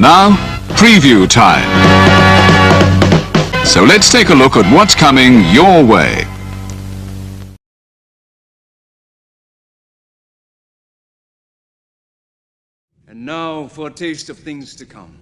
now, preview time. So let's take a look at what's coming your way. And now for a taste of things to come.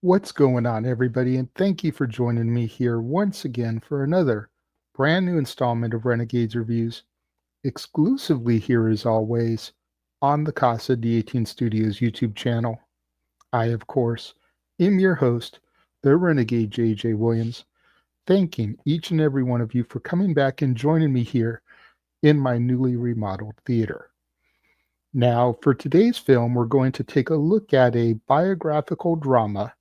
What's going on, everybody, and thank you for joining me here once again for another brand new installment of Renegades Reviews, exclusively here as always on the Casa D18 Studios YouTube channel. I, of course, am your host, the Renegade J.J. Williams, thanking each and every one of you for coming back and joining me here in my newly remodeled theater. Now, for today's film, we're going to take a look at a biographical drama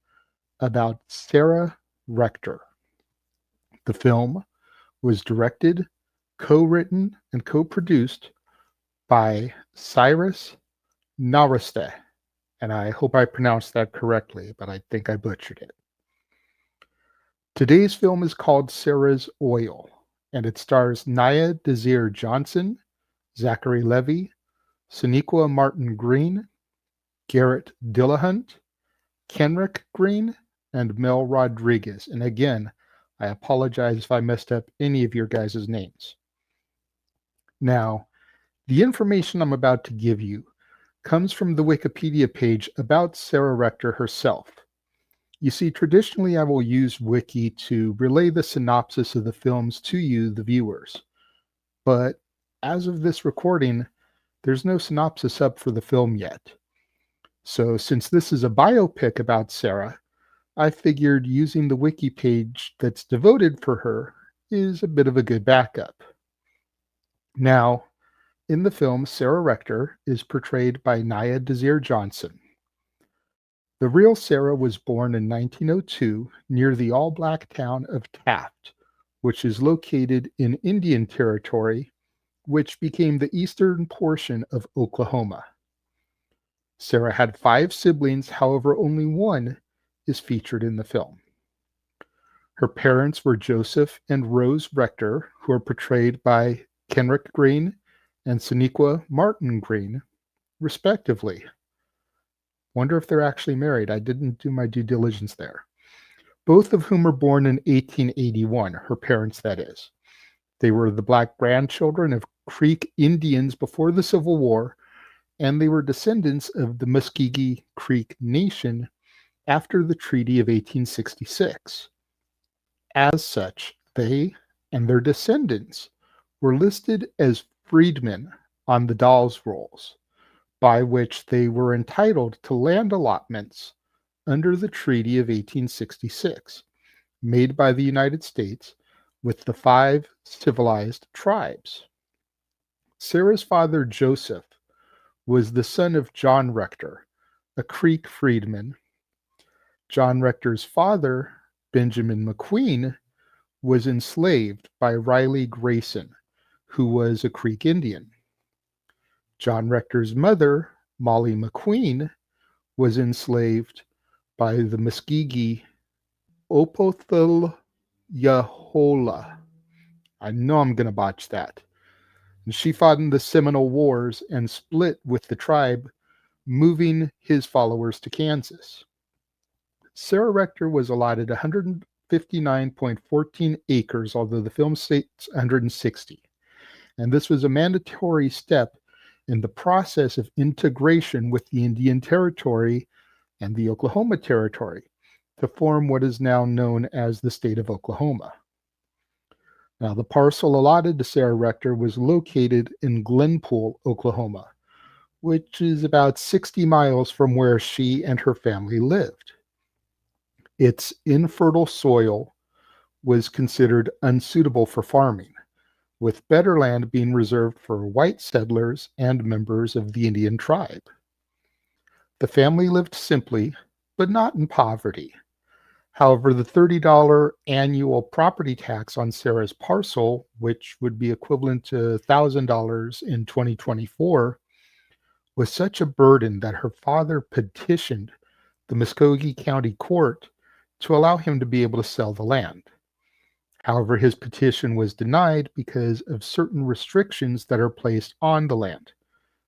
about Sarah Rector. The film was directed, co-written, and co-produced by Cyrus Nowrasteh, and I hope I pronounced that correctly, but I think I butchered it. Today's film is called Sarah's Oil, and it stars Nia Desir Johnson, Zachary Levy, Sonequa Martin Green, Garrett Dillahunt, Kenrick Green, and Mel Rodriguez. And again, I apologize if I messed up any of your guys' names. Now, the information I'm about to give you comes from the Wikipedia page about Sarah Rector herself. You see, traditionally I will use Wiki to relay the synopsis of the films to you, the viewers. But as of this recording, there's no synopsis up for the film yet. So, since this is a biopic about Sarah, I figured using the wiki page that's devoted for her is a bit of a good backup. Now, in the film, Sarah Rector is portrayed by Nia Desir Johnson. The real Sarah was born in 1902 near the all-black town of Taft, which is located in Indian Territory, which became the eastern portion of Oklahoma. Sarah had 5 siblings, however, only one is featured in the film. Her parents were Joseph and Rose Rector, who are portrayed by Kenrick Green and Sonequa Martin Green, respectively. Wonder if they're actually married. I didn't do my due diligence there. Both of whom were born in 1881, her parents, that is. They were the black grandchildren of Creek Indians before the Civil War, and they were descendants of the Muskogee Creek Nation after the Treaty of 1866. As such, they and their descendants were listed as freedmen on the Dawes Rolls, by which they were entitled to land allotments under the Treaty of 1866, made by the United States with the 5 civilized tribes. Sarah's father, Joseph, was the son of John Rector, a Creek freedman. John Rector's father, Benjamin McQueen, was enslaved by Riley Grayson, who was a Creek Indian. John Rector's mother, Molly McQueen, was enslaved by the Muskogee Opothlyahola. I know I'm going to botch that. And she fought in the Seminole Wars and split with the tribe, moving his followers to Kansas. Sarah Rector was allotted 159.14 acres, although the film states 160. And this was a mandatory step in the process of integration with the Indian Territory and the Oklahoma Territory to form what is now known as the state of Oklahoma. Now, the parcel allotted to Sarah Rector was located in Glenpool, Oklahoma, which is about 60 miles from where she and her family lived. Its infertile soil was considered unsuitable for farming, with better land being reserved for white settlers and members of the Indian tribe. The family lived simply, but not in poverty. However, the $30 annual property tax on Sarah's parcel, which would be equivalent to $1,000 in 2024, was such a burden that her father petitioned the Muskogee County Court to allow him to be able to sell the land. However, his petition was denied because of certain restrictions that are placed on the land,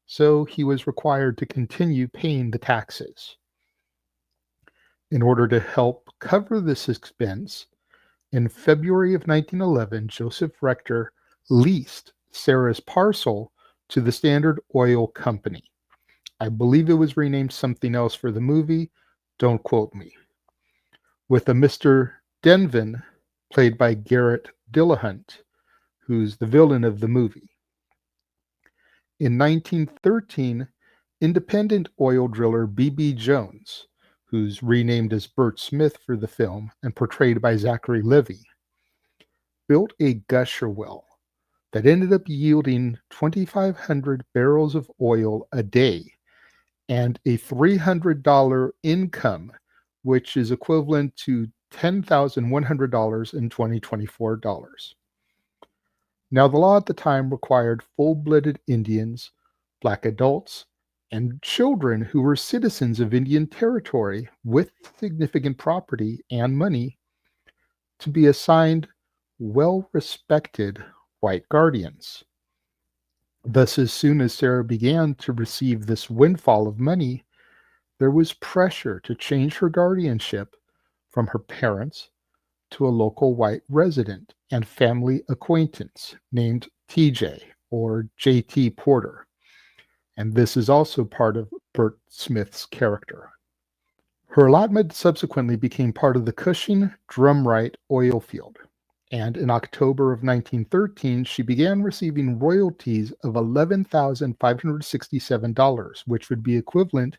so he was required to continue paying the taxes. In order to help cover this expense, in February of 1911, Joseph Rector leased Sarah's parcel to the Standard Oil Company. I believe it was renamed something else for the movie. Don't quote me. With a Mr. Denvin, played by Garrett Dillahunt, who's the villain of the movie. In 1913, independent oil driller B.B. Jones, who's renamed as Bert Smith for the film and portrayed by Zachary Levi, built a gusher well that ended up yielding 2,500 barrels of oil a day and a $300 income, which is equivalent to $10,100 in 2024 dollars. Now, the law at the time required full-blooded Indians, black adults, and children who were citizens of Indian Territory with significant property and money to be assigned well-respected white guardians. Thus, as soon as Sarah began to receive this windfall of money, there was pressure to change her guardianship from her parents to a local white resident and family acquaintance named TJ or JT Porter. And this is also part of Bert Smith's character. Her allotment subsequently became part of the Cushing Drumright oil field, and in October of 1913, she began receiving royalties of $11,567, which would be equivalent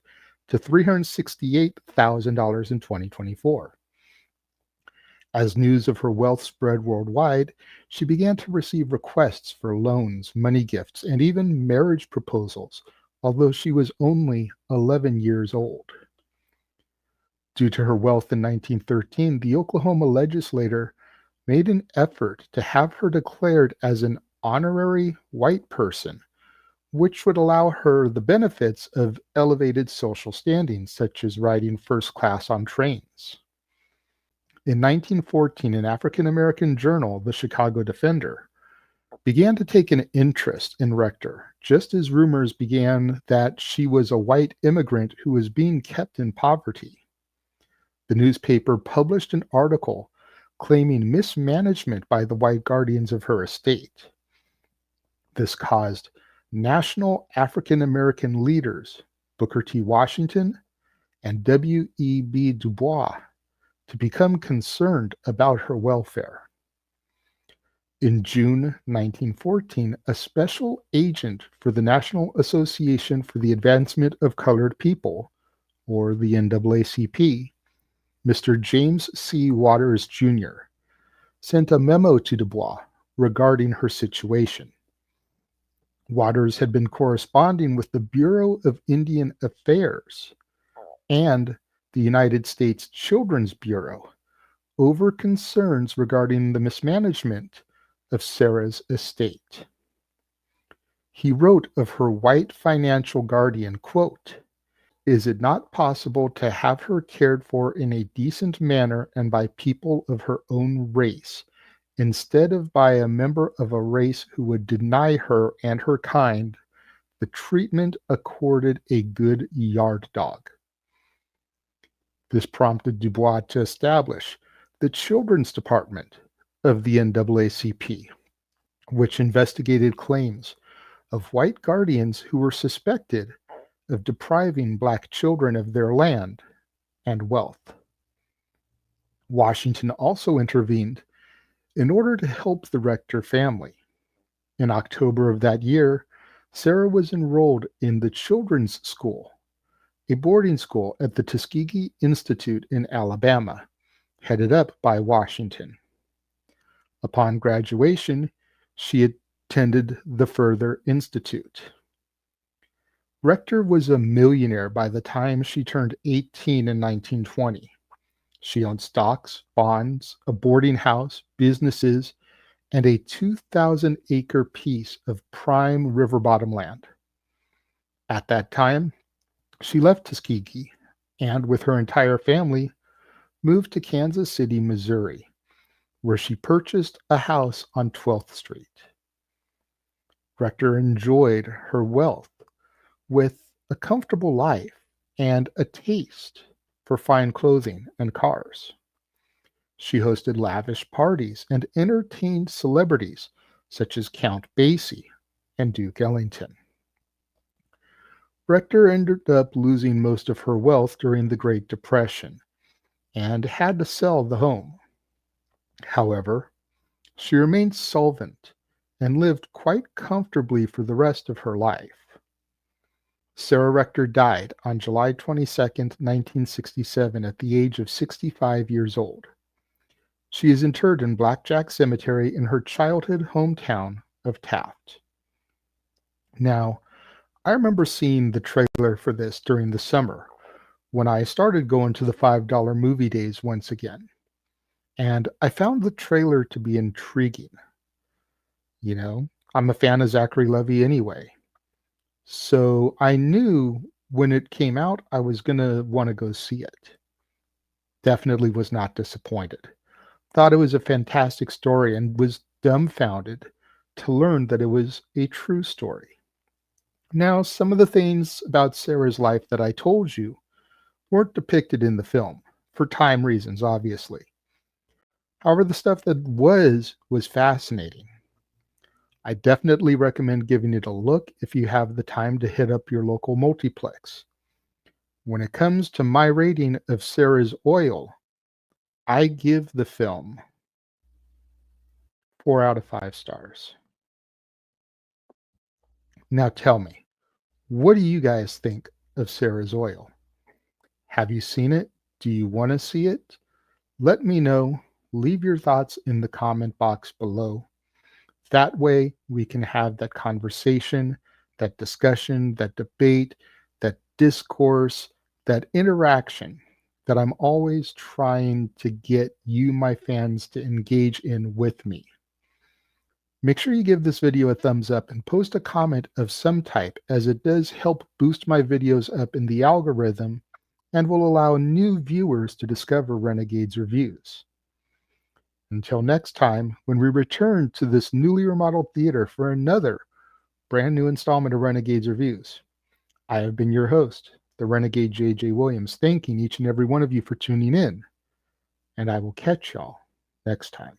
to $368,000 in 2024. As news of her wealth spread worldwide, she began to receive requests for loans, money gifts, and even marriage proposals, although she was only 11 years old. Due to her wealth in 1913, the Oklahoma legislature made an effort to have her declared as an honorary white person, which would allow her the benefits of elevated social standing, such as riding first class on trains. In 1914, an African American journal, the Chicago Defender, began to take an interest in Rector, just as rumors began that she was a white immigrant who was being kept in poverty. The newspaper published an article claiming mismanagement by the white guardians of her estate. This caused national African American leaders, Booker T. Washington and W.E.B. Du Bois, to become concerned about her welfare. In June 1914, a special agent for the National Association for the Advancement of Colored People, or the NAACP, Mr. James C. Waters, Jr., sent a memo to Du Bois regarding her situation. Waters had been corresponding with the Bureau of Indian Affairs and the United States Children's Bureau over concerns regarding the mismanagement of Sarah's estate. He wrote of her white financial guardian, quote, "Is it not possible to have her cared for in a decent manner and by people of her own race, instead of by a member of a race who would deny her and her kind the treatment accorded a good yard dog?" This prompted Du Bois to establish the Children's Department of the NAACP, which investigated claims of white guardians who were suspected of depriving black children of their land and wealth. Washington also intervened in order to help the Rector family. In October of that year, Sarah was enrolled in the Children's School, a boarding school at the Tuskegee Institute in Alabama, headed up by Washington. Upon graduation, she attended the Further Institute. Rector was a millionaire by the time she turned 18 in 1920. She owned stocks, bonds, a boarding house, businesses, and a 2,000-acre piece of prime river bottom land. At that time, she left Tuskegee and, with her entire family, moved to Kansas City, Missouri, where she purchased a house on 12th Street. Rector enjoyed her wealth with a comfortable life and a taste for fine clothing and cars. She hosted lavish parties and entertained celebrities such as Count Basie and Duke Ellington. Rector ended up losing most of her wealth during the Great Depression and had to sell the home. However, she remained solvent and lived quite comfortably for the rest of her life. Sarah Rector died on July 22, 1967, at the age of 65 years old. She is interred in Blackjack Cemetery in her childhood hometown of Taft. Now, I remember seeing the trailer for this during the summer when I started going to the $5 movie days once again. And I found the trailer to be intriguing. You know, I'm a fan of Zachary Levi anyway. So I knew when it came out, I was going to want to go see it. Definitely was not disappointed. Thought it was a fantastic story and was dumbfounded to learn that it was a true story. Now, some of the things about Sarah's life that I told you weren't depicted in the film, for time reasons, obviously. However, the stuff that was fascinating. I definitely recommend giving it a look if you have the time to hit up your local multiplex. When it comes to my rating of Sarah's Oil, I give the film 4 out of 5 stars. Now tell me, what do you guys think of Sarah's Oil? Have you seen it? Do you want to see it? Let me know. Leave your thoughts in the comment box below. That way, we can have that conversation, that discussion, that debate, that discourse, that interaction that I'm always trying to get you, my fans, to engage in with me. Make sure you give this video a thumbs up and post a comment of some type, as it does help boost my videos up in the algorithm and will allow new viewers to discover Renegades Reviews. Until next time, when we return to this newly remodeled theater for another brand new installment of Renegades Reviews, I have been your host, the Renegade J.J. Williams, thanking each and every one of you for tuning in, and I will catch y'all next time.